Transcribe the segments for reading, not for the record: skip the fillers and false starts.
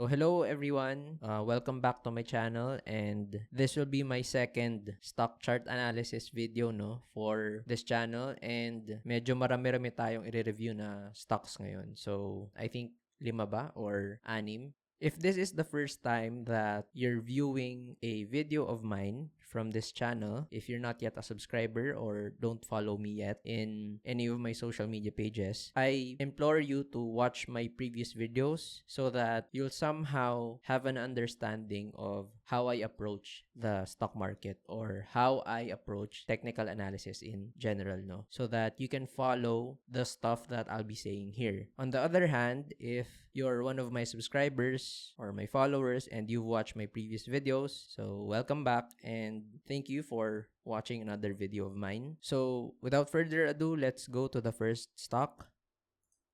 So hello everyone, welcome back to my channel, and this will be my second stock chart analysis video for this channel, and medyo marami-rami tayong i-review na stocks ngayon. So I think 5 ba or 6. If this is the first time that you're viewing a video of mine from this channel, if you're not yet a subscriber or don't follow me yet in any of my social media pages, I implore you to watch my previous videos so that you'll somehow have an understanding of how I approach the stock market or how I approach technical analysis in general, so that you can follow the stuff that I'll be saying here. On the other hand, if you're one of my subscribers or my followers and you've watched my previous videos, so welcome back and thank you for watching another video of mine. So without further ado, let's go to the first stock.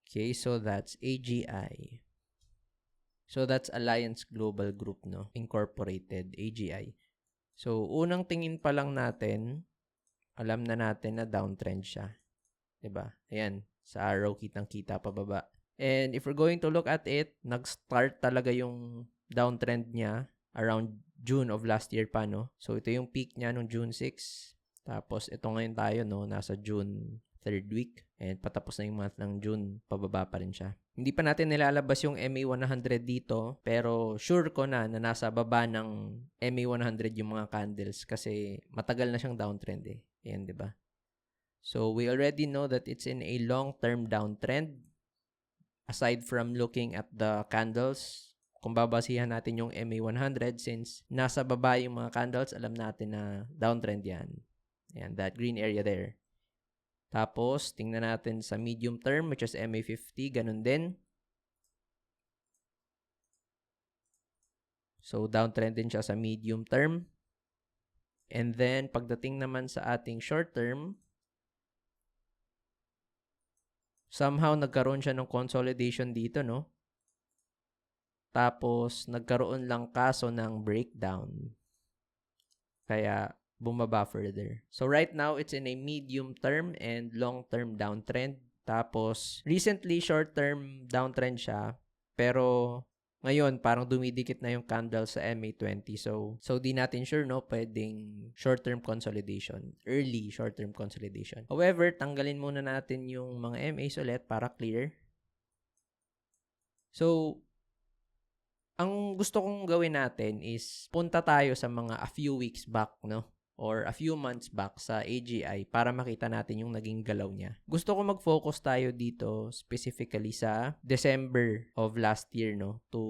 Okay, so that's AGI. So that's Alliance Global Group, Incorporated, AGI. So unang tingin pa lang natin, alam na natin na downtrend siya. 'Di ba? Ayan, sa arrow kitang-kita pababa. And if we're going to look at it, nag-start talaga yung downtrend niya around June of last year pa, So ito yung peak niya nung June 6. Tapos ito ngayon tayo, nasa June 3rd week. And patapos na yung month ng June, pababa pa rin siya. Hindi pa natin nilalabas yung MA100 dito, pero sure ko na nasa baba ng MA100 yung mga candles kasi matagal na siyang downtrend eh. Ayan, 'di ba? So we already know that it's in a long-term downtrend. Aside from looking at the candles, kung babasihan natin yung MA100, since nasa baba yung mga candles, alam natin na downtrend yan. Ayan, that green area there. Tapos, tingnan natin sa medium term, which is MA50, ganun din. So, downtrend din siya sa medium term. And then, pagdating naman sa ating short term, somehow nagkaroon siya ng consolidation dito, Tapos, nagkaroon lang kaso ng breakdown. Kaya, bumaba further. So, right now, it's in a medium-term and long-term downtrend. Tapos, recently, short-term downtrend siya. Pero, ngayon, parang dumidikit na yung candle sa MA20. So di natin sure, pwedeng short-term consolidation. Early short-term consolidation. However, tanggalin muna natin yung mga MAs ulit para clear. So, ang gusto kong gawin natin is punta tayo sa mga a few weeks back, or a few months back sa AGI para makita natin yung naging galaw niya. Gusto ko mag-focus tayo dito specifically sa December of last year, to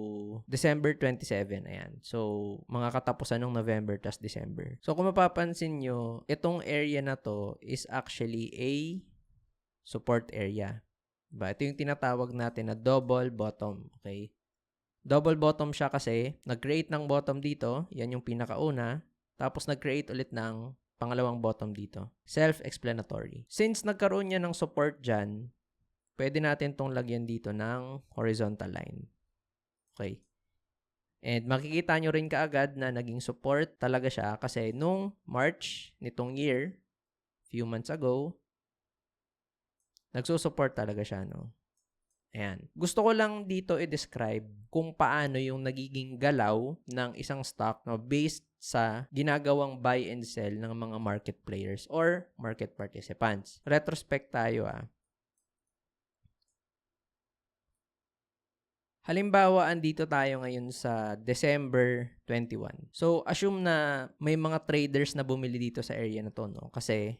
December 27. Ayan. So, mga katapusan ng November tas December. So, kung mapapansin nyo, itong area na to is actually a support area. Diba? Ito yung tinatawag natin na double bottom. Okay? Double bottom siya kasi nag-create ng bottom dito. Yan yung pinakauna. Tapos nag-create ulit ng pangalawang bottom dito. Self-explanatory. Since nagkaroon niya ng support dyan, pwede natin tong lagyan dito ng horizontal line. Okay. And makikita nyo rin kaagad na naging support talaga siya kasi nung March nitong year, few months ago, nagsusupport talaga siya, Ayan. Gusto ko lang dito i-describe kung paano yung nagiging galaw ng isang stock based sa ginagawang buy and sell ng mga market players or market participants. Retrospect tayo. Halimbawa, andito tayo ngayon sa December 21. So, assume na may mga traders na bumili dito sa area na to, Kasi,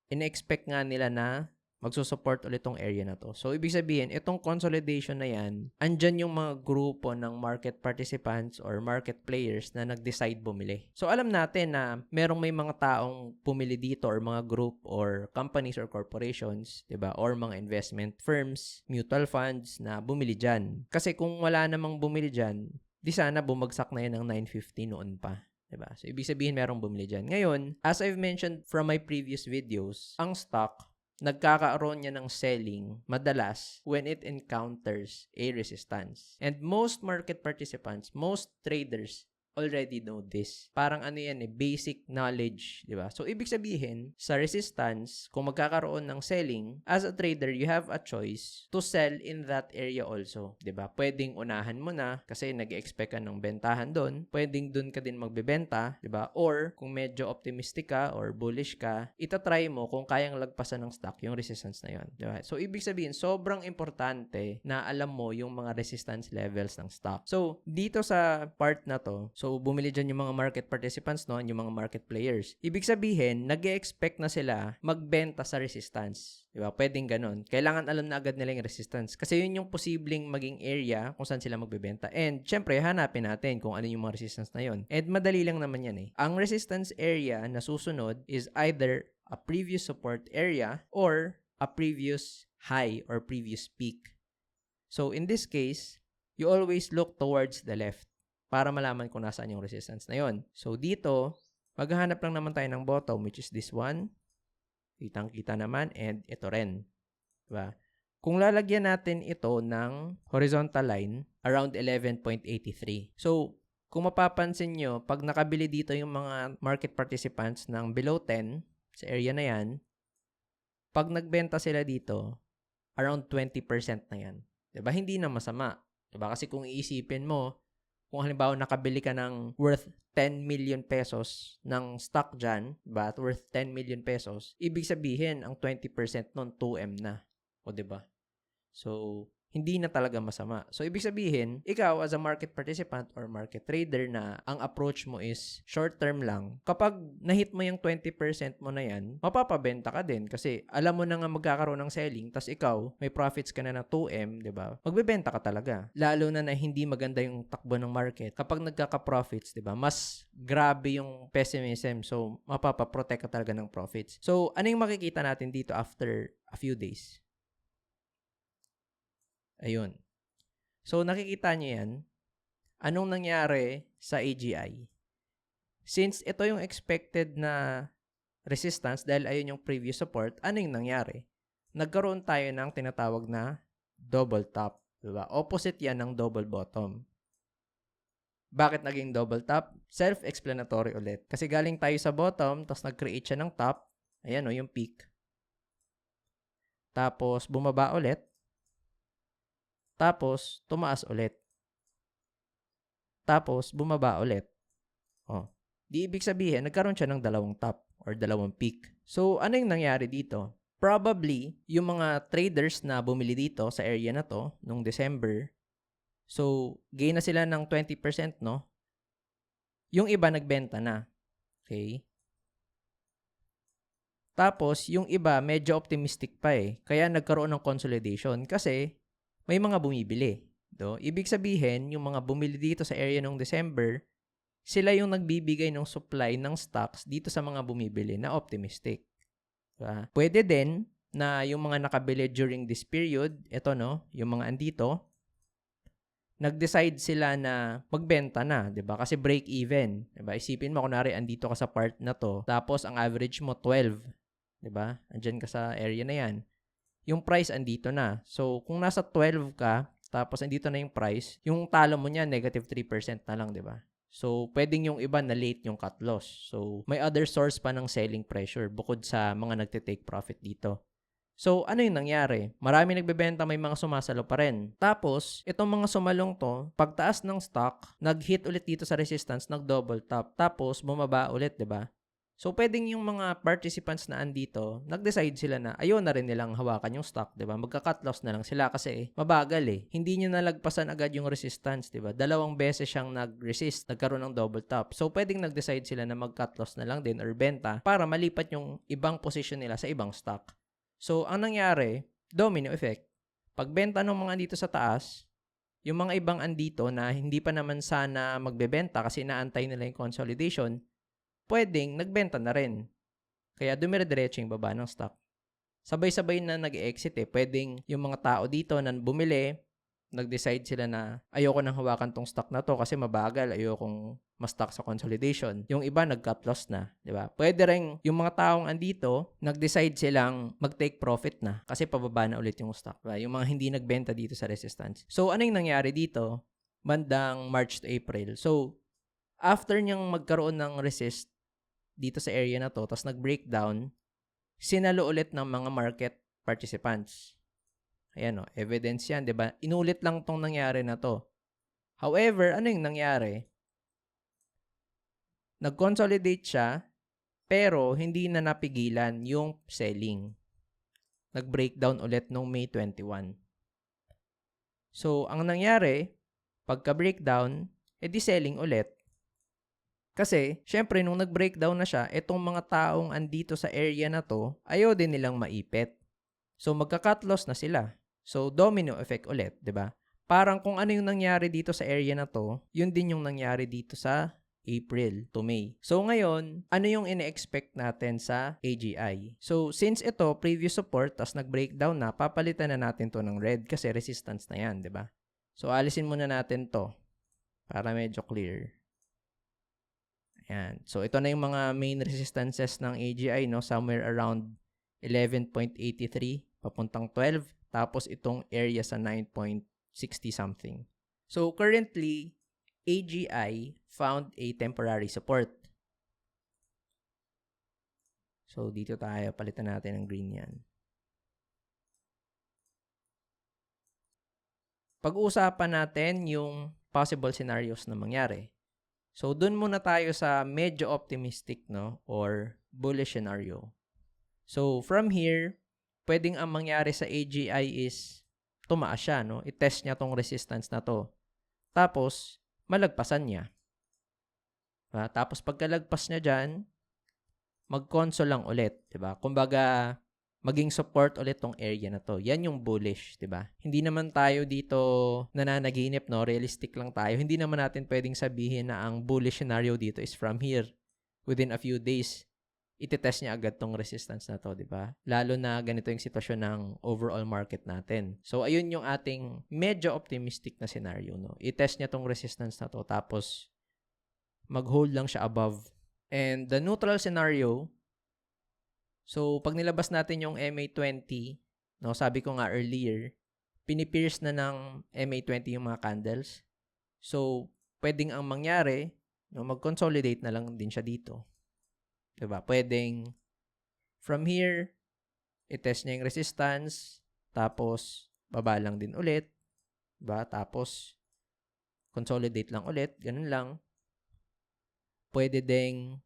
in-expect nga nila na magsusupport ulit tong area na to. So, ibig sabihin, itong consolidation na yan, andyan yung mga grupo ng market participants or market players na nag-decide bumili. So, alam natin na may mga taong pumili dito or mga group or companies or corporations, diba? Or mga investment firms, mutual funds na bumili dyan. Kasi kung wala namang bumili dyan, di sana bumagsak na yan ng 950 noon pa. Diba? So, ibig sabihin merong bumili dyan. Ngayon, as I've mentioned from my previous videos, ang stock, nagkakaroon niya ng selling madalas when it encounters a resistance. And most market participants, most traders, already know this. Parang ano yan basic knowledge, di ba? So, ibig sabihin, sa resistance, kung magkakaroon ng selling, as a trader, you have a choice to sell in that area also, di ba? Pwedeng unahan mo na kasi nag-expect ka ng bentahan doon. Pwedeng doon ka din magbebenta, di ba? Or, kung medyo optimistic ka or bullish ka, itatry mo kung kayang lagpasan ng stock yung resistance na yun, di ba? So, ibig sabihin, sobrang importante na alam mo yung mga resistance levels ng stock. So, dito sa part na to, so bumili dyan yung mga market participants, no, yung mga market players. Ibig sabihin, nag-expect na sila magbenta sa resistance. Diba? Pwedeng ganun. Kailangan alam na agad nila yung resistance. Kasi yun yung posibleng maging area kung saan sila magbebenta. And syempre, hanapin natin kung ano yung mga resistance na yun. And madali lang naman yan Ang resistance area na susunod is either a previous support area or a previous high or previous peak. So, in this case, you always look towards the left para malaman kung nasaan yung resistance na yon. So, dito, maghahanap lang naman tayo ng bottom, which is this one. Kitang-kita naman, and ito rin. Diba? Kung lalagyan natin ito ng horizontal line, around 11.83. So, kung mapapansin nyo, pag nakabili dito yung mga market participants ng below 10, sa area na yan, pag nagbenta sila dito, around 20% na yan. Diba? Hindi na masama. Diba? Kasi kung iisipin mo, kung halimbawa nakabili ka ng worth 10 million pesos ng stock dyan, diba? Worth 10 million pesos, ibig sabihin, ang 20% nun 2M na. O diba? So, hindi na talaga masama. So, ibig sabihin, ikaw as a market participant or market trader na ang approach mo is short term lang, kapag nahit mo yung 20% mo na yan, mapapabenta ka din kasi alam mo na nga magkakaroon ng selling, tas ikaw, may profits ka na ng 2M, di ba? Magbebenta ka talaga. Lalo na hindi maganda yung takbo ng market. Kapag nagkaka-profits, di ba? Mas grabe yung pessimism. So, mapapaprotect ka talaga ng profits. So, ano yung makikita natin dito after a few days? Ayun. So, nakikita niyo yan. Anong nangyari sa AGI? Since ito yung expected na resistance dahil ayun yung previous support, ano yung nangyari? Nagkaroon tayo ng tinatawag na double top. Diba? Opposite yan ng double bottom. Bakit naging double top? Self-explanatory ulit. Kasi galing tayo sa bottom, tapos nag-create siya ng top. Ayan yung peak. Tapos, bumaba ulit. Tapos, tumaas ulit. Tapos, bumaba ulit. Di ibig sabihin, nagkaroon siya ng dalawang top or dalawang peak. So, ano yung nangyari dito? Probably, yung mga traders na bumili dito sa area na to, nung December, so, gain na sila ng 20%, no? Yung iba, nagbenta na. Okay? Tapos, yung iba, medyo optimistic pa Kaya nagkaroon ng consolidation kasi may mga bumibili. Ibig sabihin, yung mga bumili dito sa area ng December, sila yung nagbibigay ng supply ng stocks dito sa mga bumibili na optimistic. Diba? Pwede din na yung mga nakabili during this period, yung mga andito, nag-decide sila na magbenta na, 'di ba? Kasi break even, 'di ba? Isipin mo kunwari andito ka sa part na to, tapos ang average mo 12, 'di ba? Andiyan ka sa area na 'yan. Yung price andito na. So, kung nasa 12 ka, tapos andito na yung price, yung talo mo niya, negative 3% na lang, di ba? So, pwedeng yung iba na late yung cut loss. So, may other source pa ng selling pressure bukod sa mga nagte-take profit dito. So, ano yung nangyari? Marami nagbebenta, may mga sumasalo pa rin. Tapos, itong mga sumalong to, pagtaas ng stock, nag-hit ulit dito sa resistance, nag-double top. Tapos, bumaba ulit, di ba? So, pwedeng yung mga participants na andito, nag-decide sila na ayaw na rin nilang hawakan yung stock, di ba? Magka-cut loss na lang sila kasi mabagal Hindi niya nalagpasan agad yung resistance, di ba? 2 beses siyang nag-resist, nagkaroon ng double top. So, pwedeng nag-decide sila na mag-cut loss na lang din or benta para malipat yung ibang position nila sa ibang stock. So, ang nangyari, domino effect. Pagbenta ng mga andito sa taas, yung mga ibang andito na hindi pa naman sana magbebenta kasi inaantay nila yung consolidation, pwedeng nagbenta na rin. Kaya dumire-diretso yung baba ng stock. Sabay-sabay na nag-exit Pwedeng yung mga tao dito na bumili, nag-decide sila na ayoko nang hawakan tong stock na to kasi mabagal, ayokong ma-stock sa consolidation. Yung iba nag-cut loss na, di ba? Pwede rin yung mga taong andito, nag-decide silang mag-take profit na kasi pababa na ulit yung stock. Diba? Yung mga hindi nagbenta dito sa resistance. So, ano yung nangyari dito? Bandang March to April. So, After niyang magkaroon ng resist dito sa area na to, tapos nag-breakdown, sinalo ulit ng mga market participants. Ayan o, evidence yan, di ba? Inulit lang tong nangyari na to. However, ano yung nangyari? Nag-consolidate siya, pero hindi na napigilan yung selling. Nag-breakdown ulit noong May 21. So, ang nangyari, pagka-breakdown, edi selling ulit. Kasi, syempre, nung nag-breakdown na siya, itong mga taong andito sa area na to, ayaw din nilang maipit. So, magka-cut loss na sila. So, domino effect ulit, di ba? Parang kung ano yung nangyari dito sa area na to, yun din yung nangyari dito sa April to May. So, ngayon, ano yung ine-expect natin sa AGI? So, since ito, previous support, tas nag-breakdown na, papalitan na natin to ng red kasi resistance na yan, di ba? So, alisin muna natin to para medyo clear. Ayan. So, ito na yung mga main resistances ng AGI, no? Somewhere around 11.83 papuntang 12. Tapos, itong area sa 9.60 something. So, currently, AGI found a temporary support. So, dito tayo. Palitan natin ng green yan. Pag-uusapan natin yung possible scenarios na mangyari. So, dun muna tayo sa medyo optimistic, no? Or bullish scenario. So, from here, pwedeng ang mangyari sa AGI is tumaas siya, no? I-test niya tong resistance na to. Tapos, malagpasan niya. Tapos, pagkalagpas niya dyan, mag-console lang ulit, diba? Kumbaga, maging support ulit tong area na to. Yan yung bullish, diba? Hindi naman tayo dito nananaginip, no? Realistic lang tayo. Hindi naman natin pwedeng sabihin na ang bullish scenario dito is from here. Within a few days, itetest niya agad tong resistance na to, diba? Lalo na ganito yung sitwasyon ng overall market natin. So, ayun yung ating medyo optimistic na scenario, no? Itest niya tong resistance na to, tapos mag-hold lang siya above. And the neutral scenario, so pag nilabas natin yung MA20, no, sabi ko nga earlier, pinipierce na ng MA20 yung mga candles. So, pwedeng ang mangyari, no, mag-consolidate na lang din siya dito. Diba? Pwedeng from here, i-test niya yung resistance, tapos baba lang din ulit, diba? Tapos consolidate lang ulit, ganun lang. Pwede ding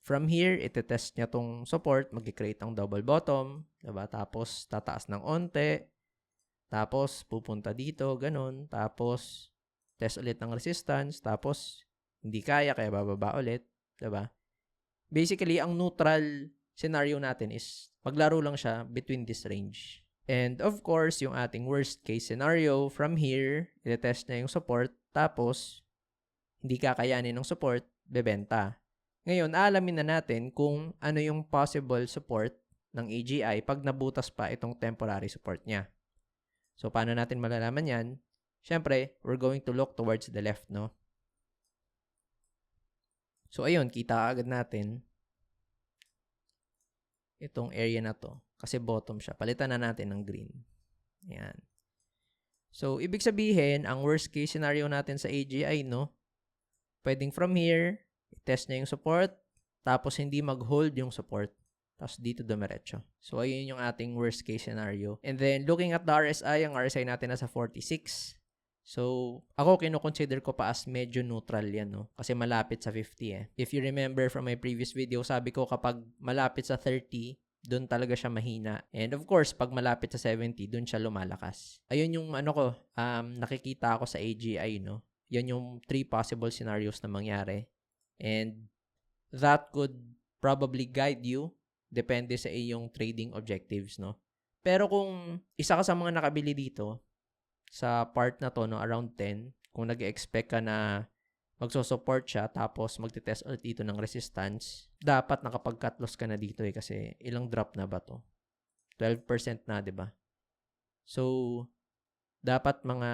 from here, iti-test niya tong support, mag-create ng double bottom, diba? Tapos tataas ng onte, tapos pupunta dito, ganun. Tapos test ulit ng resistance, tapos hindi kaya bababa ulit, diba? Basically, ang neutral scenario natin is maglaro lang siya between this range. And of course, yung ating worst case scenario, from here, iti-test niya yung support, tapos hindi kakayanin ng support, bebenta. Ngayon, aalamin na natin kung ano yung possible support ng AGI pag nabutas pa itong temporary support niya. So, paano natin malalaman yan? Siyempre, we're going to look towards the left, no? So, ayun, kita agad natin itong area na to. Kasi bottom siya. Palitan na natin ng green. Ayan. So, ibig sabihin, ang worst case scenario natin sa AGI, no? Pwedeng from here, i-test niya yung support, tapos hindi mag-hold yung support. Tapos dito dumiretso. So, ayun yung ating worst case scenario. And then, looking at the RSI, ang RSI natin nasa 46. So, ako kino-consider ko pa as medyo neutral yan, no? Kasi malapit sa 50 eh. If you remember from my previous video, sabi ko kapag malapit sa 30, doon talaga siya mahina. And of course, pag malapit sa 70, doon siya lumalakas. Ayun yung nakikita ako sa AGI, no? Yan yung 3 possible scenarios na mangyari. And that could probably guide you depende sa iyong trading objectives, no? Pero kung isa ka sa mga nakabili dito sa part na to, no, around 10, kung nag-expect ka na magso-support siya tapos magte-test ulit dito ng resistance, dapat nakapag-cut loss ka na dito eh kasi ilang drop na ba to? 12% na, 'di ba? So dapat mga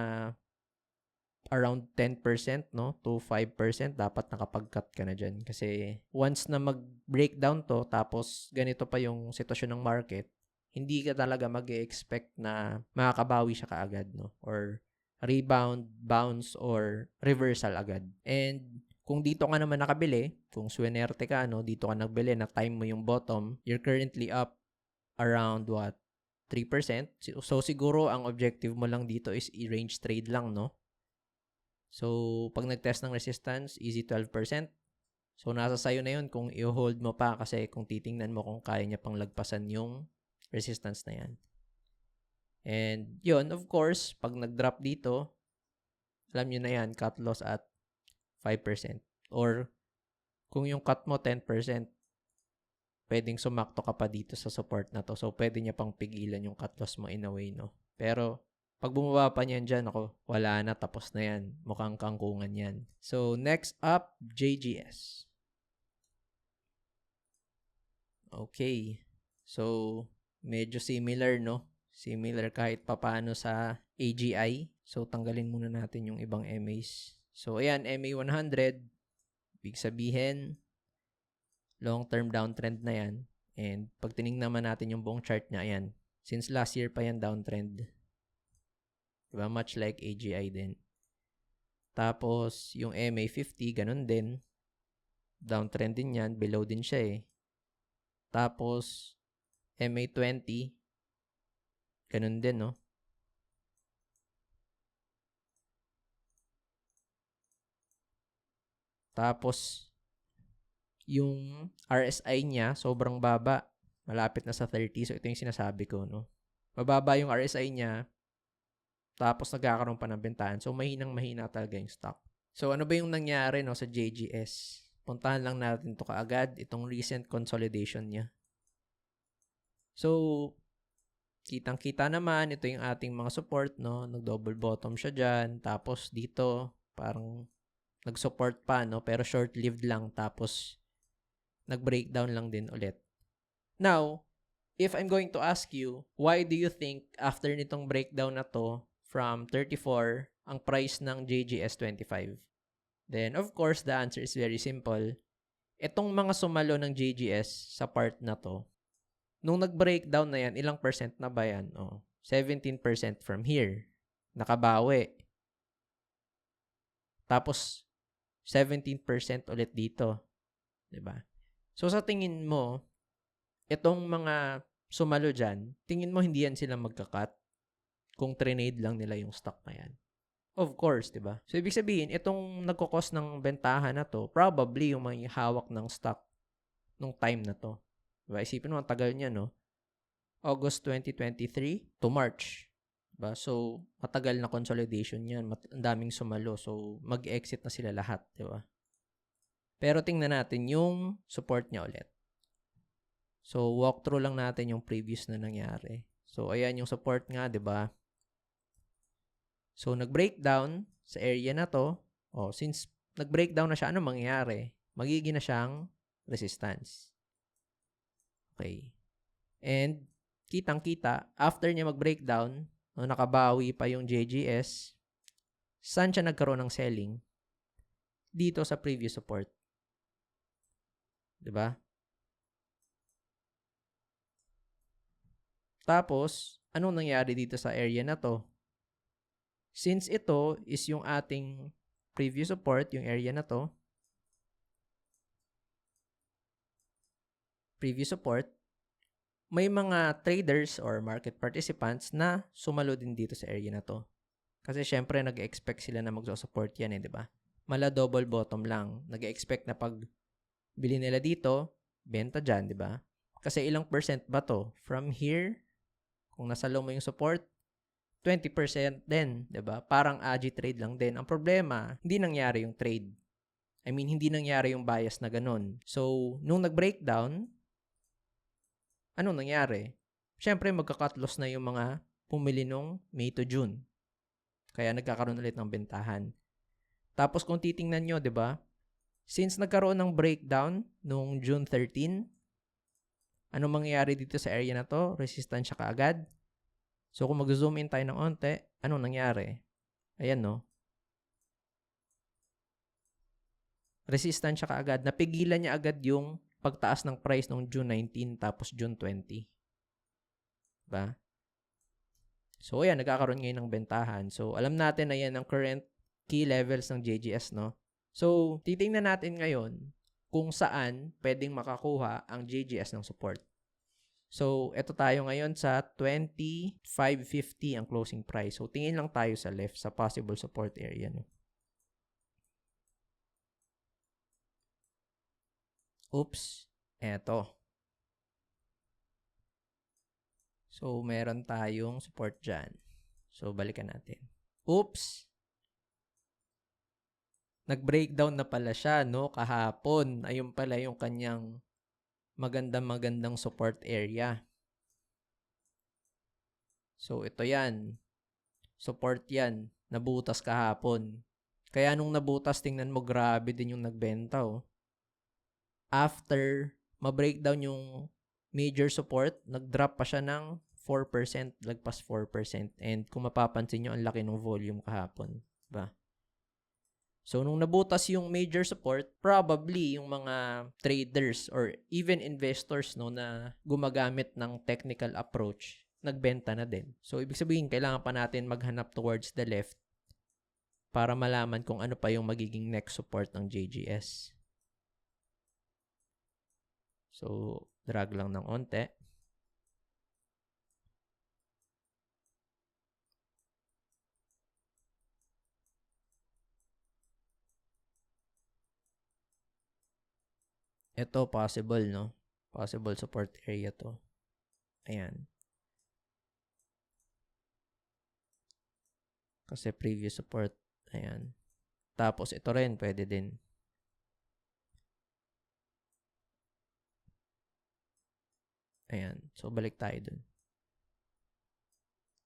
around 10%, no, to 5% dapat nakapag-cut ka na dyan. Kasi once na mag-breakdown to, tapos ganito pa yung sitwasyon ng market, hindi ka talaga mag-expect na makakabawi siya kaagad, no? Or rebound, bounce, or reversal agad. And kung dito ka naman nakabili, kung swinerte ka, no, dito ka nagbili na time mo yung bottom, you're currently up around what? 3%. So, siguro ang objective mo lang dito is i-range trade lang, no? So, pag nag-test ng resistance, easy 12%. So, nasa sayo na yun kung i-hold mo pa kasi kung titingnan mo kung kaya niya pang lagpasan yung resistance na yan. And yun, of course, pag nag-drop dito, alam nyo na yan, cut loss at 5%. Or kung yung cut mo 10%, pwedeng sumakto ka pa dito sa support na to. So, pwede niya pang pigilan yung cut loss mo in a way, no? Pero, pag bumaba pa niyan dyan, ako, wala na, tapos na yan. Mukhang kangkungan yan. So, next up, JGS. Okay. So, medyo similar, no? Similar kahit papaano sa AGI. So, tanggalin muna natin yung ibang MAs. So, ayan, MA100. Big sabihin, long-term downtrend na yan. And pag tinignan naman natin yung buong chart niya, ayan. Since last year pa yan downtrend. Diba? Much like AGI din. Tapos, yung MA50, ganun din. Downtrend din yan. Below din siya eh. Tapos, MA20, ganun din, no? Tapos, yung RSI niya, sobrang baba. Malapit na sa 30. So, ito yung sinasabi ko, no? Mababa yung RSI niya. Tapos, nagkakaroon pa ng bentahan. So, mahinang-mahina talaga yung stock. So, ano ba yung nangyari, no, sa JGS? Puntahan lang natin to kaagad. Itong recent consolidation niya. So, kitang-kita naman. Ito yung ating mga support, no? Nag-double bottom siya dyan. Tapos, dito, parang nag-support pa, no? Pero short-lived lang. Tapos, nag-breakdown lang din ulit. Now, if I'm going to ask you, why do you think after nitong breakdown na to from 34, ang price ng JGS 25? Then, of course, the answer is very simple. Itong mga sumalo ng JGS sa part na to, nung nag-breakdown na yan, ilang percent na ba yan? 17% from here. Nakabawi. Tapos, 17% ulit dito. Diba? So, sa tingin mo, itong mga sumalo dyan, tingin mo hindi yan sila magkakat kung trinade lang nila yung stock na yan? Of course, diba? So, ibig sabihin, itong nagkukos ng bentahan na to, probably yung mga hawak ng stock nung time na to. Diba? Isipin mo, ang tagal niya, no? August 2023 to March. Diba? So, matagal na consolidation yan. Ang daming sumalo. So, mag-exit na sila lahat. Diba? Pero tingnan natin yung support niya ulit. So, walkthrough lang natin yung previous na nangyari. So, ayan yung support nga, diba? So, nag-breakdown sa area na to. Since nag-breakdown na siya, ano mangyayari? Magiging na siyang resistance. Okay. And, kitang-kita, after niya mag-breakdown, nakabawi pa yung JGS, saan siya nagkaroon ng selling? Dito sa previous support. Diba? Tapos, anong nangyari dito sa area na to? Since ito is yung ating previous support, yung area na to, previous support, may mga traders or market participants na sumalo din dito sa area na to. Kasi syempre, nag-expect sila na magsusupport yan di ba? Mala double bottom lang. Nag-expect na pag bili nila dito, benta dyan, di ba? Kasi ilang percent ba to? From here, kung nasa low mo yung support, 20% din, di ba? Parang AGI trade lang din. Ang problema, hindi nangyari yung trade. I mean, hindi nangyari yung bias na ganun. So, nung nag-breakdown, anong nangyari? Siyempre, magka-cut loss na yung mga pumili nung May to June. Kaya nagkakaroon ulit ng bentahan. Tapos kung titingnan nyo, di ba? Since nagkaroon ng breakdown nung June 13, anong mangyayari dito sa area na to? Resistance siya kaagad. So kung mag-zoom in tayo ng onte, anong nangyari? Ayan, no? Resistance siya kaagad. Napigilan niya agad yung pagtaas ng price nung June 19 tapos June 20. Diba? So, ayan, nagkakaroon ngayon ng bentahan. So, alam natin na yan ang current key levels ng JGS, no? So, titingnan natin ngayon kung saan pwedeng makakuha ang JGS ng support. So, ito tayo ngayon sa 25.50 ang closing price. So, tingin lang tayo sa left sa possible support area. No? Oops. Eto. So, meron tayong support dyan. So, balikan natin. Oops. Nag-breakdown na pala siya, no? Kahapon. Ayun pala yung kanyang magandang support area. So, ito yan. Support yan. Nabutas kahapon. Kaya nung nabutas, tingnan mo, grabe din yung nagbenta, oh. After ma-breakdown yung major support, nag-drop pa siya ng 4%, lagpas 4%. And kung mapapansin nyo, ang laki ng volume kahapon. Diba? So, nung nabutas yung major support, probably yung mga traders or even investors no, na gumagamit ng technical approach, nagbenta na din. So, ibig sabihin, kailangan pa natin maghanap towards the left para malaman kung ano pa yung magiging next support ng JGS. So, drag lang ng onte. Ito, possible, no? Possible support area to. Ayan. Kasi previous support. Ayan. Tapos, ito rin, pwede din. Ayan. So, balik tayo dun.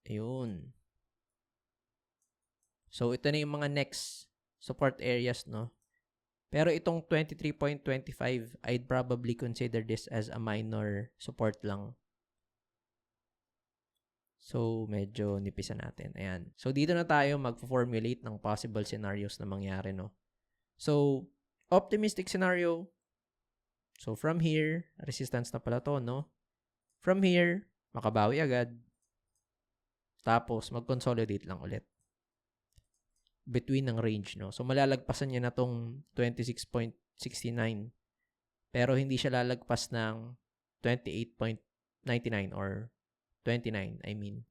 Ayun. So, ito na yung mga next support areas, no? Pero itong 23.25, I'd probably consider this as a minor support lang. So, medyo nipisan natin. Ayan. So, dito na tayo mag-formulate ng possible scenarios na mangyari, no? So, optimistic scenario. So, from here, resistance na pala to, no? From here, makabawi agad. Tapos, mag-consolidate lang ulit. Between ng range, no? So, malalagpasan niya na tong 26.69. Pero, hindi siya lalagpas ng 28.99 or 29, I mean.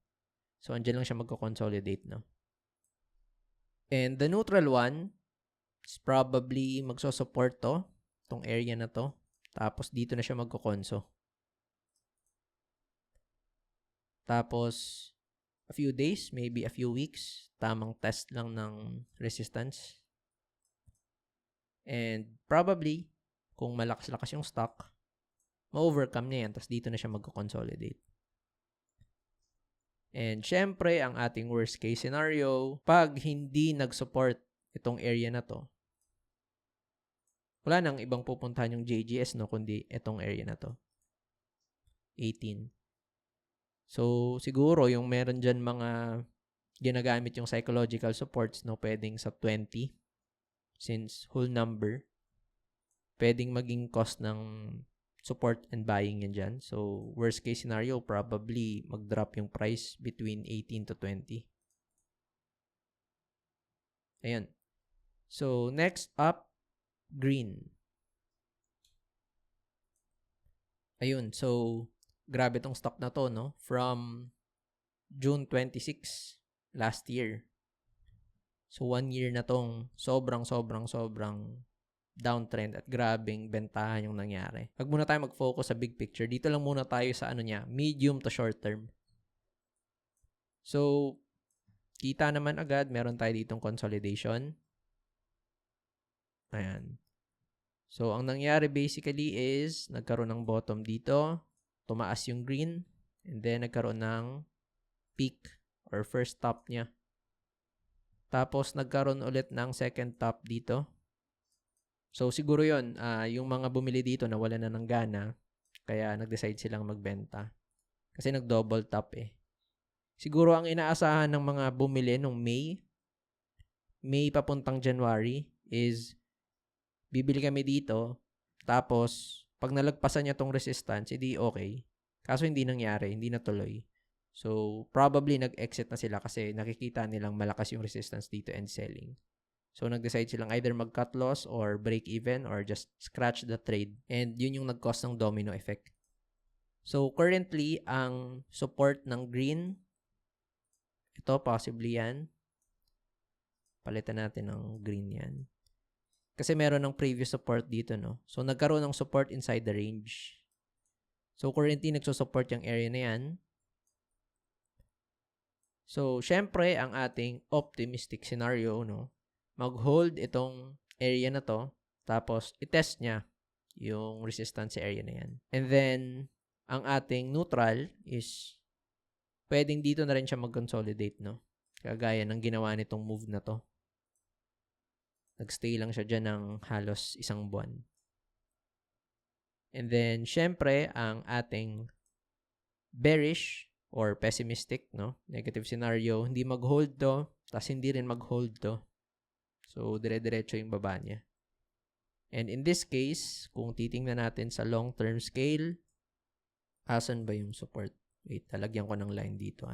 So, andyan lang siya magko-consolidate, no? And the neutral one is probably magso-support to, tong area na to. Tapos, dito na siya magko-conso. Tapos, a few days, maybe a few weeks, tamang test lang ng resistance. And probably, kung malakas-lakas yung stock, ma-overcome niya yan. Tapos dito na siya magko-consolidate. And syempre, ang ating worst case scenario, pag hindi nag-support itong area na to, wala nang ibang pupuntahan yung JGS, no, kundi itong area na to. 18. So, siguro yung meron dyan mga ginagamit yung psychological supports, no, pwedeng sa 20 since whole number. Pwedeng maging cost ng support and buying yan dyan. So, worst case scenario, probably mag-drop yung price between 18 to 20. Ayan. So, next up, green. Ayun. So, grabe tong stock na to, no? From June 26 last year. So, 1 year na tong sobrang downtrend at grabing bentahan yung nangyari. Wag muna tayo mag-focus sa big picture. Dito lang muna tayo sa medium to short term. So, kita naman agad, meron tayo ditong consolidation. Ayan. So, ang nangyari basically is, nagkaroon ng bottom dito, tumaas yung green, and then nagkaroon ng peak or first top niya. Tapos, nagkaroon ulit ng second top dito. So, siguro yun, yung mga bumili dito nawala na ng gana, kaya nag-decide silang magbenta. Kasi nag-double top eh. Siguro ang inaasahan ng mga bumili nung May papuntang January is, bibili kami dito, tapos, pag nalagpasan niya tong resistance, edi okay. Kaso hindi nangyari, hindi natuloy. So, probably nag-exit na sila kasi nakikita nilang malakas yung resistance dito and selling. So, nag-decide silang either mag-cut loss or break even or just scratch the trade. And yun yung nag-cause ng domino effect. So, currently, ang support ng green, ito, possibly yan. Palitan natin ng green yan. Kasi meron ng previous support dito, no? So, nagkaroon ng support inside the range. So, currently, nagsusupport yung area na yan. So, syempre, ang ating optimistic scenario, no? Mag-hold itong area na to, tapos i-test niya yung resistance area na yan. And then, ang ating neutral is pwedeng dito na rin siya mag-consolidate, no? Kagaya ng ginawa nitong move na to. Nagstay lang siya dyan ng halos isang buwan. And then, syempre, ang ating bearish or pessimistic, no? Negative scenario, hindi mag-hold to, tas hindi rin mag-hold to. So, dire-diretso yung baba niya. And in this case, kung titingnan natin sa long-term scale, asan ba yung support? Wait, talagyan ko ng line dito.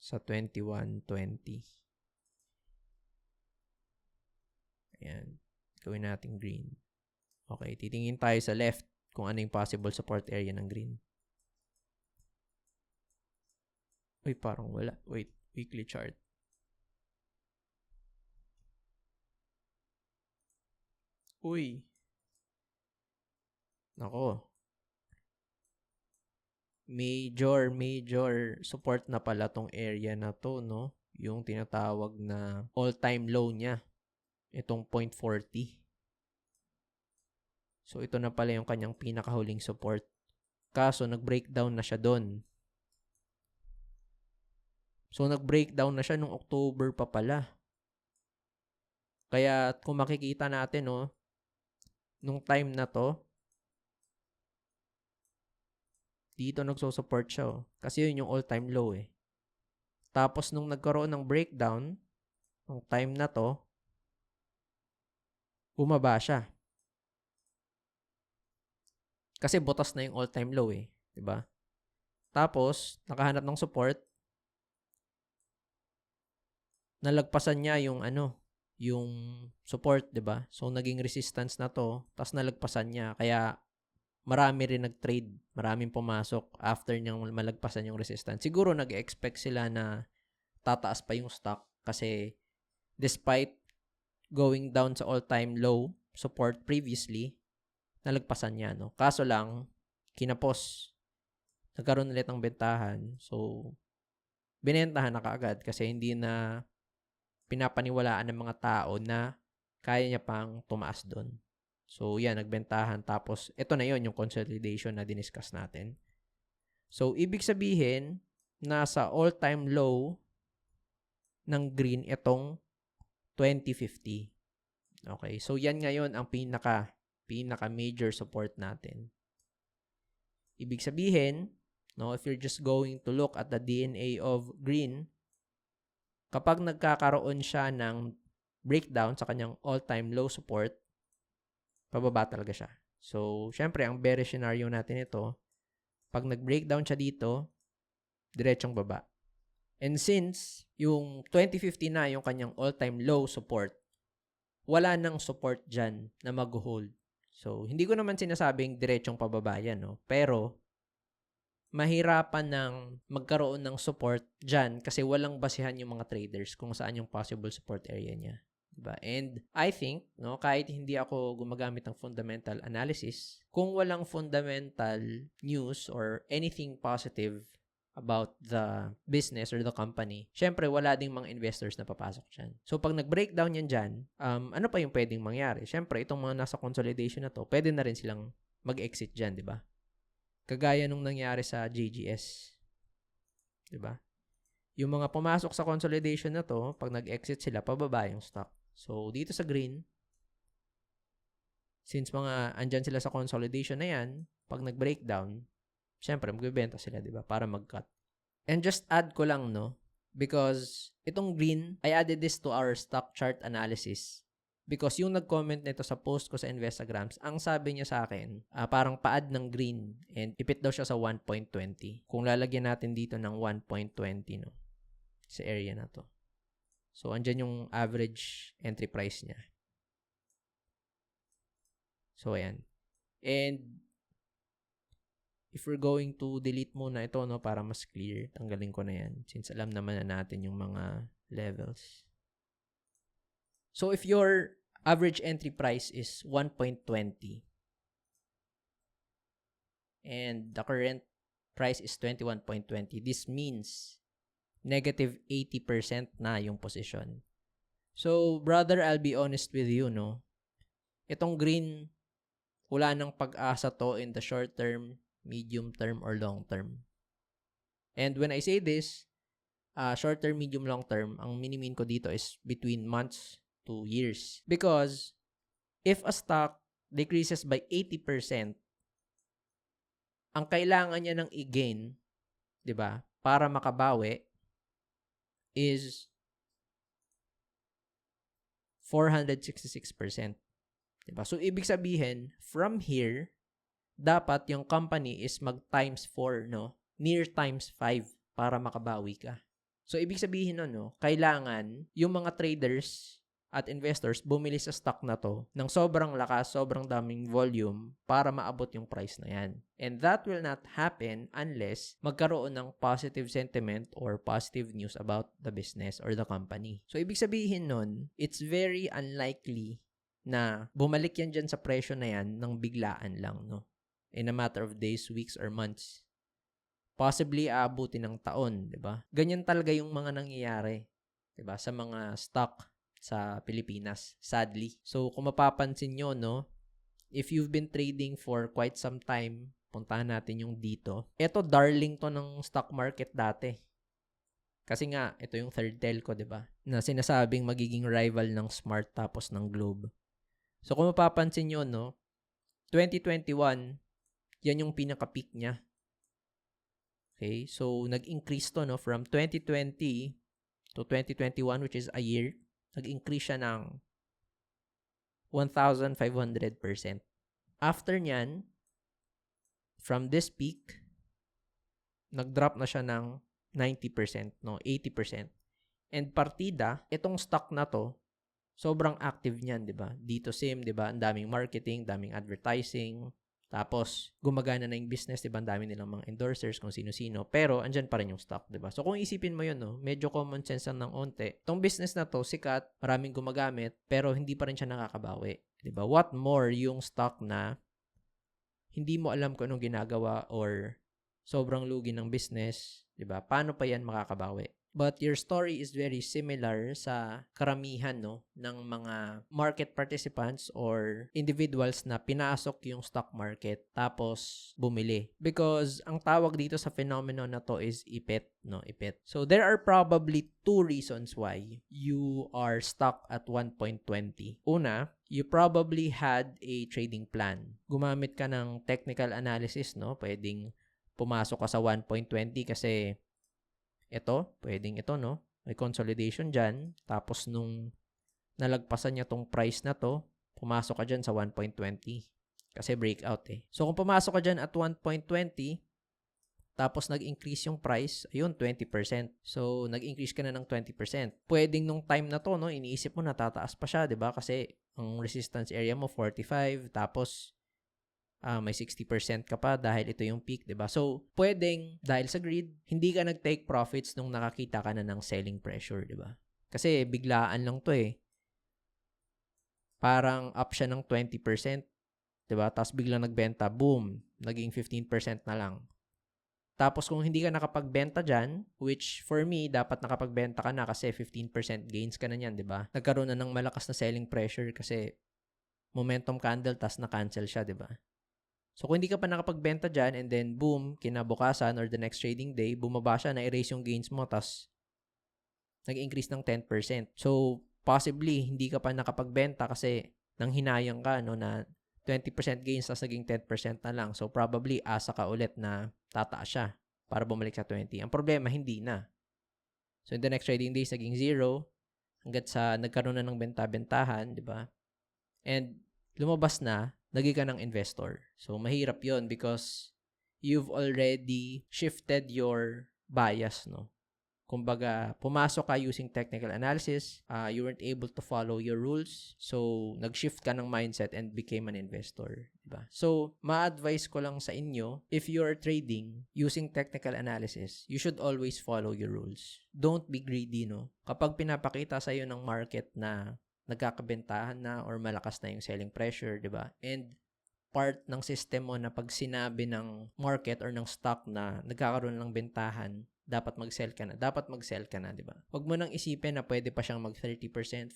Sa 21.20. Ayan. Gawin natin green. Okay, titingin tayo sa left kung ano yung possible support area ng green. Uy, parang wala. Wait, weekly chart. Uy. Nako. Major support na pala tong area na to, no? Yung tinatawag na all-time low niya. Itong 0.40. So, ito na pala yung kanyang pinakahuling support. Kaso, nag-breakdown na siya doon. So, nag-breakdown na siya nung October pa pala. Kaya, kung makikita natin, no, nung time na to, dito nagsusupport siya, oh. Kasi yun yung all-time low, eh. Tapos, nung nagkaroon ng breakdown, nung time na to, bumaba siya. Kasi butas na yung all-time low, eh. Diba? Tapos, nakahanap ng support, nalagpasan niya yung yung support, 'di ba? So naging resistance na 'to, tapos nalagpasan niya. Kaya marami rin nag-trade, maraming pumasok after niyang malagpasan yung resistance. Siguro nag-expect sila na tataas pa yung stock kasi despite going down sa all-time low support previously, nalagpasan niya, no? Kaso lang kinapos. Nagkaroon ulit ng bentahan. So binentahan na kaagad kasi hindi na pinapaniwalaan ng mga tao na kaya niya pang tumaas doon. So, yan, nagbentahan. Tapos, ito na yon yung consolidation na diniscuss natin. So, ibig sabihin, nasa all-time low ng green itong 2050. Okay, so yan ngayon ang pinaka major support natin. Ibig sabihin, no, if you're just going to look at the DNA of green, kapag nagkakaroon siya ng breakdown sa kanyang all-time low support, pababa talaga siya. So, syempre, ang bearish scenario natin ito, pag nag-breakdown siya dito, diretsong baba. And since yung 2050 na yung kanyang all-time low support, wala nang support dyan na mag-hold. So, hindi ko naman sinasabing diretsong pababa yan, no? Pero, mahirapan ng magkaroon ng support dyan kasi walang basihan yung mga traders kung saan yung possible support area niya. Diba? And I think, no, kahit hindi ako gumagamit ng fundamental analysis, kung walang fundamental news or anything positive about the business or the company, syempre wala ding mga investors na papasok dyan. So pag nag-breakdown yan dyan, ano pa yung pwedeng mangyari? Syempre, itong mga nasa consolidation na to, pwede na rin silang mag-exit dyan, di ba? Kagaya nung nangyari sa JGS. Diba? Yung mga pumasok sa consolidation na to, pag nag-exit sila, pababa yung stock. So, dito sa green, since mga andyan sila sa consolidation na yan, pag nag-breakdown, syempre, magbibenta sila, diba? Para mag-cut. And just add ko lang, no? Because itong green, I added this to our stock chart analysis. Because yung nag-comment nito sa post ko sa Instagrams, ang sabi niya sa akin, parang pa-add ng green and ipit daw siya sa 1.20. Kung lalagyan natin dito ng 1.20, no? Sa area na to. So, andyan yung average entry price niya. So, ayan. And, if we're going to delete muna ito, no, para mas clear, tanggalin ko na yan since alam naman na natin yung mga levels. So, if your average entry price is 1.20 and the current price is 21.20, this means negative 80% na yung position. So, brother, I'll be honest with you, no? Itong green, wala nang pag-asa to in the short term, medium term, or long term. And when I say this, short term, medium, long term, ang minimin ko dito is between months to years. Because if a stock decreases by 80%, ang kailangan niya ng i-gain, 'di ba, para makabawi is 466%. 'Di ba? So ibig sabihin, from here, dapat yung company is mag times 4, no? Near times 5 para makabawi ka. So ibig sabihin no, kailangan yung mga traders at investors bumili sa stock na to ng sobrang lakas, sobrang daming volume para maabot yung price na yan. And that will not happen unless magkaroon ng positive sentiment or positive news about the business or the company. So, ibig sabihin nun, it's very unlikely na bumalik yan dyan sa presyo na yan ng biglaan lang, no? In a matter of days, weeks, or months. Possibly, aabutin ng taon, di ba? Ganyan talaga yung mga nangyayari, di ba? Sa mga stock sa Pilipinas, sadly. So, kung mapapansin nyo, no, if you've been trading for quite some time, puntahan natin yung dito. Ito, darling to ng stock market dati. Kasi nga, ito yung third telco, di ba? Na sinasabing magiging rival ng Smart tapos ng Globe. So, kung mapapansin nyo, no, 2021, yan yung pinaka-peak niya. Okay? So, nag-increase to, no, from 2020 to 2021, which is a year, nag-increase siya ng 1,500%. After nyan, from this peak, nag-drop na siya ng 90%, no, 80%. And partida, itong stock na to, sobrang active niyan, 'di ba? Dito same, 'di ba? Ang daming marketing, daming advertising. Tapos, gumagana na yung business, diba? Ang dami nilang mga endorsers, kung sino-sino. Pero, andyan pa rin yung stock, diba? So, kung isipin mo yun, no, medyo common sense lang ng onte. Itong business na to, sikat, maraming gumagamit, pero hindi pa rin siya nakakabawi. Diba? What more yung stock na hindi mo alam kung anong ginagawa or sobrang lugi ng business, diba? Paano pa yan makakabawi? But your story is very similar sa karamihan, no, ng mga market participants or individuals na pinasok yung stock market tapos bumili. Because ang tawag dito sa phenomenon na to is ipit, no, ipit. So there are probably two reasons why you are stuck at 1.20. Una, you probably had a trading plan. Gumamit ka ng technical analysis, no? Pwedeng pumasok ka sa 1.20 kasi ito, pwedeng ito, no? May consolidation dyan. Tapos nung nalagpasan niya tong price na to, pumasok ka dyan sa 1.20. Kasi breakout eh. So kung pumasok ka dyan at 1.20, tapos nag-increase yung price, ayun, 20%. So nag-increase ka na ng 20%. Pwedeng nung time na to, no? Iniisip mo na tataas pa siya, diba? Kasi ang resistance area mo 45, tapos may 60% ka pa dahil ito yung peak, diba? So, pwedeng, dahil sa greed, hindi ka nag-take profits nung nakakita ka na ng selling pressure, diba? Kasi biglaan lang to eh. Parang up siya ng 20%, diba? Tapos biglang nagbenta, boom, naging 15% na lang. Tapos kung hindi ka nakapagbenta dyan, which for me, dapat nakapagbenta ka na kasi 15% gains ka na yan, diba? Nagkaroon na ng malakas na selling pressure kasi momentum candle, tas na-cancel siya, diba? So, kung hindi ka pa nakapagbenta dyan and then boom, kinabukasan or the next trading day, bumaba siya, na-erase yung gains mo, tas nag-increase ng 10%. So, possibly, hindi ka pa nakapagbenta kasi nang hinayang ka, no, na 20% gains, tas naging 10% na lang. So, probably, asa ka ulit na tataas siya para bumalik sa 20. Ang problema, hindi na. So, in the next trading days, naging 0 hanggat sa nagkaroon na ng benta-bentahan, di ba? And lumabas na, naging ka ng investor. So, mahirap yon because you've already shifted your bias, no? Kumbaga, pumasok ka using technical analysis, you weren't able to follow your rules, so nag-shift ka ng mindset and became an investor, diba? So, ma-advise ko lang sa inyo, if you're trading using technical analysis, you should always follow your rules. Don't be greedy, no? Kapag pinapakita sa'yo ng market na nagkakabentahan na or malakas na yung selling pressure, diba? And part ng system mo na pag sinabi ng market or ng stock na nagkakaroon ng bentahan, dapat mag-sell ka na, di ba? Huwag mo nang isipin na pwede pa siyang mag 30%, 40%,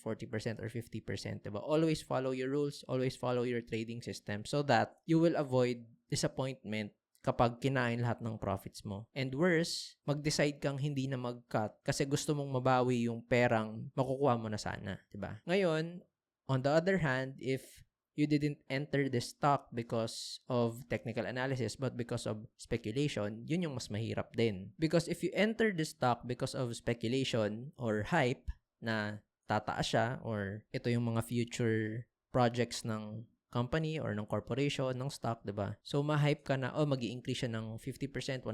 or 50%, di ba? Always follow your rules, always follow your trading system so that you will avoid disappointment kapag kinain lahat ng profits mo. And worse, mag-decide kang hindi na mag-cut kasi gusto mong mabawi yung perang makukuha mo na sana, di ba? Ngayon, on the other hand, if you didn't enter the stock because of technical analysis but because of speculation, yun yung mas mahirap din. Because if you enter the stock because of speculation or hype na tataas siya or ito yung mga future projects ng company or ng corporation, ng stock, diba? So, ma-hype ka na, mag-i-increase siya ng 50%, 100%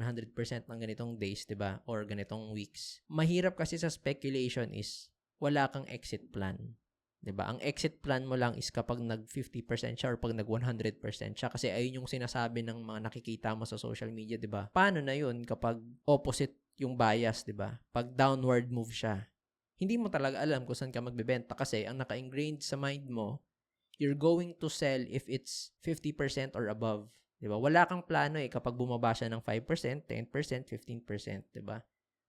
ng ganitong days, diba? Or ganitong weeks. Mahirap kasi sa speculation is wala kang exit plan. Diba? Ang exit plan mo lang is kapag nag 50% siya or pag nag 100% siya kasi ayun yung sinasabi ng mga nakikita mo sa social media, diba? Paano na yun kapag opposite yung bias, diba? Pag downward move siya, hindi mo talaga alam kung saan ka magbebenta kasi ang naka-ingrained sa mind mo, you're going to sell if it's 50% or above. Diba? Wala kang plano kapag bumaba siya ng 5%, 10%, 15%, diba?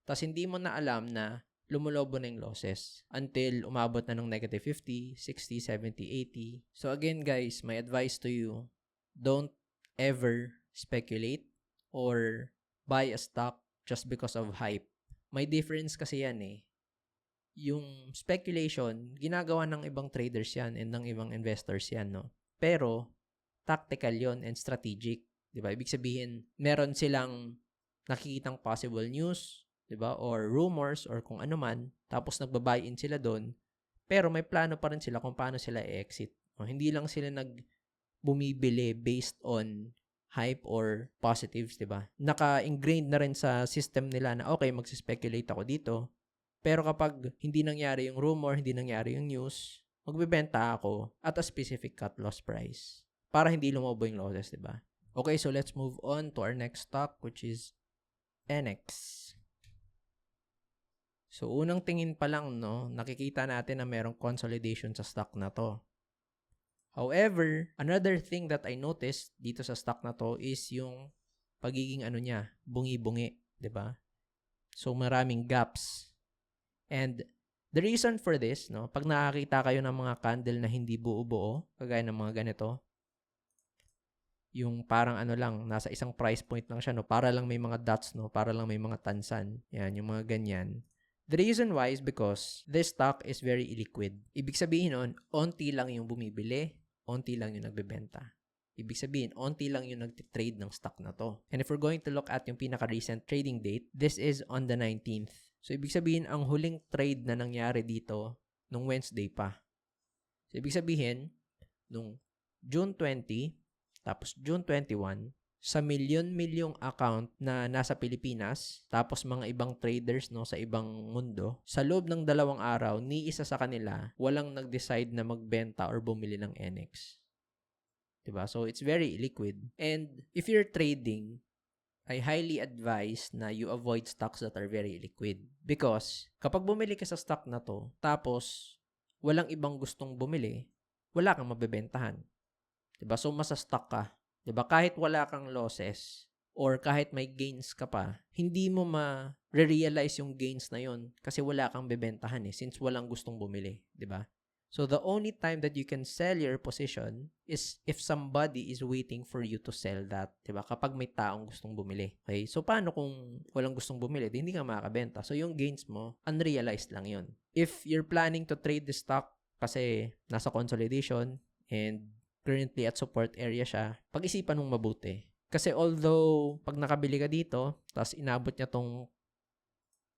Tapos hindi mo na alam na lumulobo na yung losses until umabot na ng negative 50, 60, 70, 80. So again guys, my advice to you, don't ever speculate or buy a stock just because of hype. May difference kasi yan Yung speculation, ginagawa ng ibang traders yan and ng ibang investors yan, no? Pero, tactical yon and strategic. Diba? Ibig sabihin, meron silang nakikitang possible news, diba? Or rumors or kung ano man, tapos nagbabuy-in sila doon, pero may plano pa rin sila kung paano sila i-exit. Hindi lang sila bumibili based on hype or positives, diba? Naka-ingrained na rin sa system nila na okay, magsi-speculate ako dito, pero kapag hindi nangyari yung rumor, hindi nangyari yung news, magbebenta ako at a specific cut loss price para hindi lumobo yung losses, diba? Okay, so let's move on to our next stock, which is NX. So, unang tingin pa lang, no, nakikita natin na merong consolidation sa stock na to. However, another thing that I noticed dito sa stock na to is yung pagiging niya, bungi-bungi, 'di ba? So, maraming gaps. And the reason for this, no, pag nakakita kayo ng mga candle na hindi buo-buo, kagaya ng mga ganito, yung parang lang, nasa isang price point lang siya, no, para lang may mga dots, no, para lang may mga tansan. Yan, yung mga ganyan. The reason why is because this stock is very illiquid. Ibig sabihin nun, onti lang yung bumibili, onti lang yung nagbebenta. Ibig sabihin, onti lang yung nagtitrade ng stock na to. And if we're going to look at yung pinaka-recent trading date, this is on the 19th. So, ibig sabihin, ang huling trade na nangyari dito, nung Wednesday pa. So, ibig sabihin, nung June 20, tapos June 21, sa milyon-milyong account na nasa Pilipinas, tapos mga ibang traders no, sa ibang mundo, sa loob ng 2 araw, ni isa sa kanila, walang nag-decide na magbenta or bumili ng NX. Diba? So, it's very illiquid. And if you're trading, I highly advise na you avoid stocks that are very liquid. Because, kapag bumili ka sa stock na to, tapos, walang ibang gustong bumili, wala kang mabebentahan. Diba? So, masa-stock ka. Diba? Kahit wala kang losses, or kahit may gains ka pa, hindi mo ma-realize yung gains na yon kasi wala kang bebentahan since walang gustong bumili. Diba? So, the only time that you can sell your position is if somebody is waiting for you to sell that. Diba? Kapag may taong gustong bumili. Okay? So, paano kung walang gustong bumili? Hindi ka makakabenta. So, yung gains mo, unrealized lang yun. If you're planning to trade the stock kasi nasa consolidation and currently at support area siya, pag-isipan mong mabuti. Kasi although, pag nakabili ka dito, tapos inabot niya tong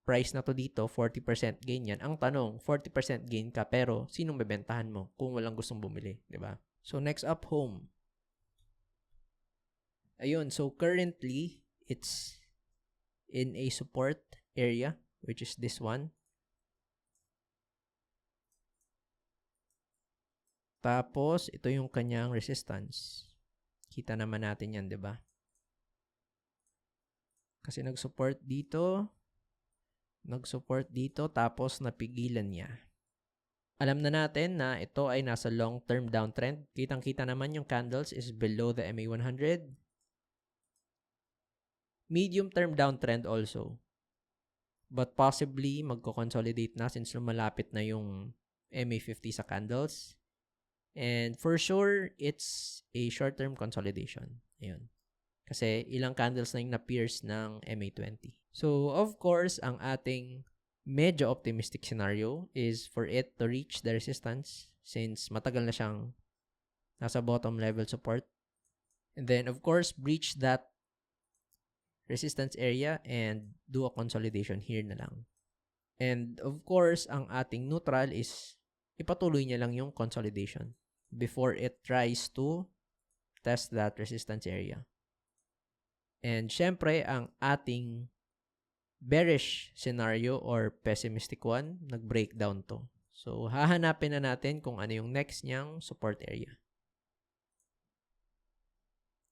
price na to dito, 40% gain yan. Ang tanong, 40% gain ka, pero sinong bebentahan mo kung walang gustong bumili, di ba? So, next up, home. Ayun, so currently, it's in a support area, which is this one. Tapos, ito yung kanyang resistance. Kita naman natin yan, di ba? Kasi nag-support dito, tapos napigilan niya. Alam na natin na ito ay nasa long-term downtrend. Kitang-kita naman yung candles is below the MA100. Medium-term downtrend also. But possibly, magko-consolidate na since lumalapit na yung MA50 sa candles. And for sure, it's a short-term consolidation. Ayun. Kasi ilang candles na yung na-pierce ng MA20. So, of course, ang ating medyo optimistic scenario is for it to reach the resistance since matagal na siyang nasa bottom level support. And then, of course, breach that resistance area and do a consolidation here na lang. And, of course, ang ating neutral is ipatuloy niya lang yung consolidation before it tries to test that resistance area. And syempre, ang ating bearish scenario or pessimistic one, nag-breakdown to. So, hahanapin na natin kung ano yung next niyang support area.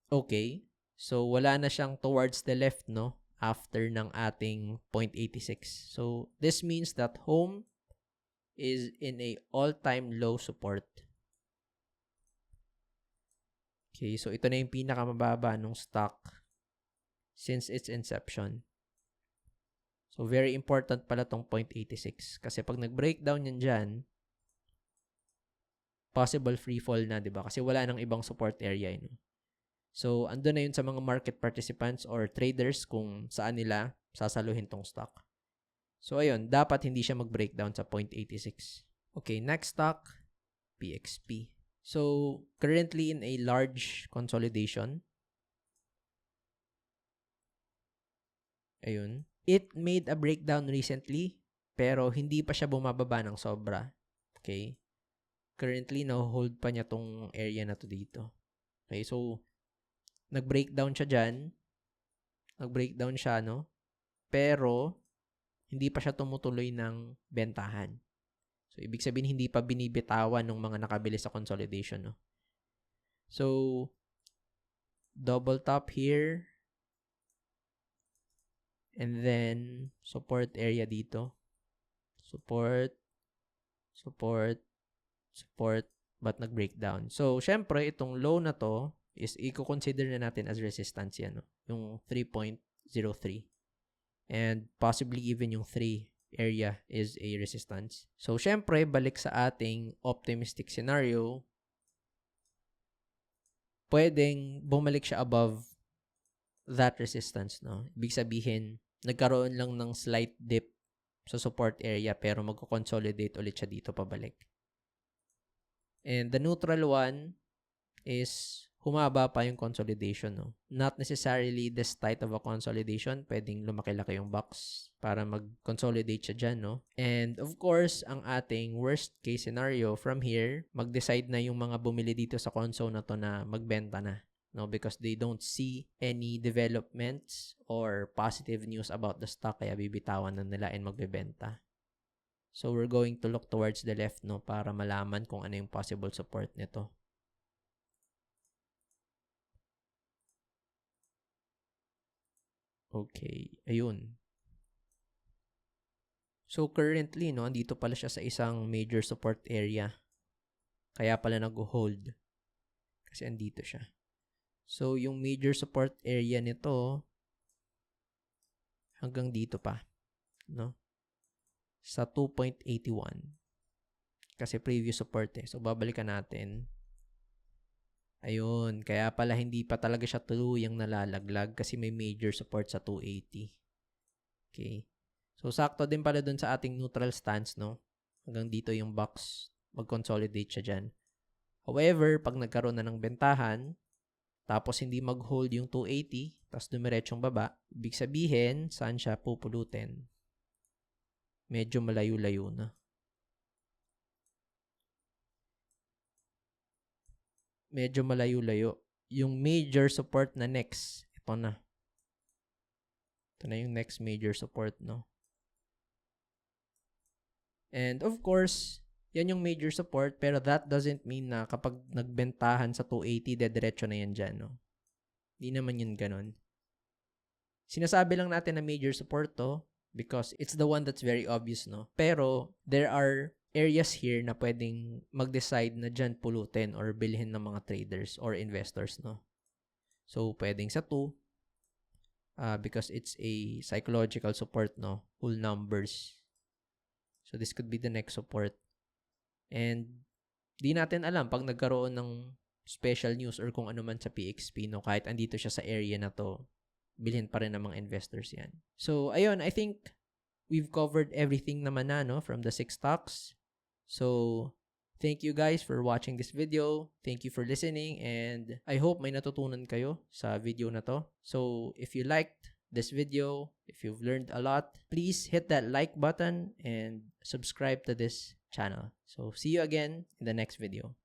Okay. So, wala na siyang towards the left, no? After ng ating 0.86. So, this means that home is in a all-time low support. Okay, so ito na yung pinakamababa ng stock since its inception. So, very important pala tong 0.86. Kasi pag nag-breakdown yan dyan, possible free fall na, di ba? Kasi wala nang ibang support area. No? So, andun na yun sa mga market participants or traders kung saan nila sasaluhin tong stock. So, ayun, dapat hindi siya mag-breakdown sa 0.86. Okay, next stock, PXP. So, currently in a large consolidation. Ayun. It made a breakdown recently, pero hindi pa siya bumababa ng sobra. Okay? Currently, na-hold pa niya tong area na to dito. Okay, so, nag-breakdown siya dyan. Nag-breakdown siya, no? Pero, hindi pa siya tumutuloy ng bentahan. So, ibig sabihin, hindi pa binibitawan ng mga nakabili sa consolidation, no? So, double top here. And then, support area dito. Support, but nag-breakdown. So, syempre, itong low na to is i-consider na natin as resistance yan, no? Yung 3.03. And possibly even yung 3 area is a resistance. So, syempre, balik sa ating optimistic scenario, pwedeng bumalik siya above that resistance, no? Ibig sabihin, nagkaroon lang ng slight dip sa support area pero magko-consolidate ulit siya dito pabalik. And the neutral one is humaba pa yung consolidation, no? Not necessarily this type of a consolidation. Pwedeng lumaki-laki yung box para mag-consolidate siya dyan, no? And of course, ang ating worst case scenario from here, mag-decide na yung mga bumili dito sa conso na to na magbenta na, no? Because they don't see any developments or positive news about the stock kaya bibitawan na nila and magbebenta. So we're going to look towards the left, no? Para malaman kung ano yung possible support nito. Okay, ayun. So currently, no, andito pala siya sa isang major support area. Kaya pala nag-hold. Kasi andito siya. So yung major support area nito hanggang dito pa, no? Sa 2.81. Kasi previous support eh. So babalikan natin. Ayun, kaya pala hindi pa talaga siya tuluyang nalalaglag kasi may major support sa 280. Okay. So, sakto din pala dun sa ating neutral stance, no? Hanggang dito yung box, mag-consolidate siya dyan. However, pag nagkaroon na ng bentahan, tapos hindi mag-hold yung 280, tapos dumiretsyong baba, ibig sabihin, saan siya pupulutin? Medyo malayo-layo na. Medyo malayo-layo. Yung major support na next, ito na. Ito na yung next major support, no? And of course, yan yung major support, pero that doesn't mean na kapag nagbentahan sa 280, dediretso na yan dyan, no? Di naman yun ganun. Sinasabi lang natin na major support to because it's the one that's very obvious, no? Pero there are areas here na pwedeng mag-decide na dyan pulutin or bilhin ng mga traders or investors, no? So, pwedeng sa 2 because it's a psychological support, no? Full numbers. So, this could be the next support. And di natin alam pag nagkaroon ng special news or kung ano man sa PXP, no? Kahit andito siya sa area na to, bilhin pa rin ng mga investors yan. So, ayun, I think we've covered everything naman na, no? From the 6 stocks. So, thank you guys for watching this video. Thank you for listening and I hope may natutunan kayo sa video na to. So, if you liked this video, if you've learned a lot, please hit that like button and subscribe to this channel. So, see you again in the next video.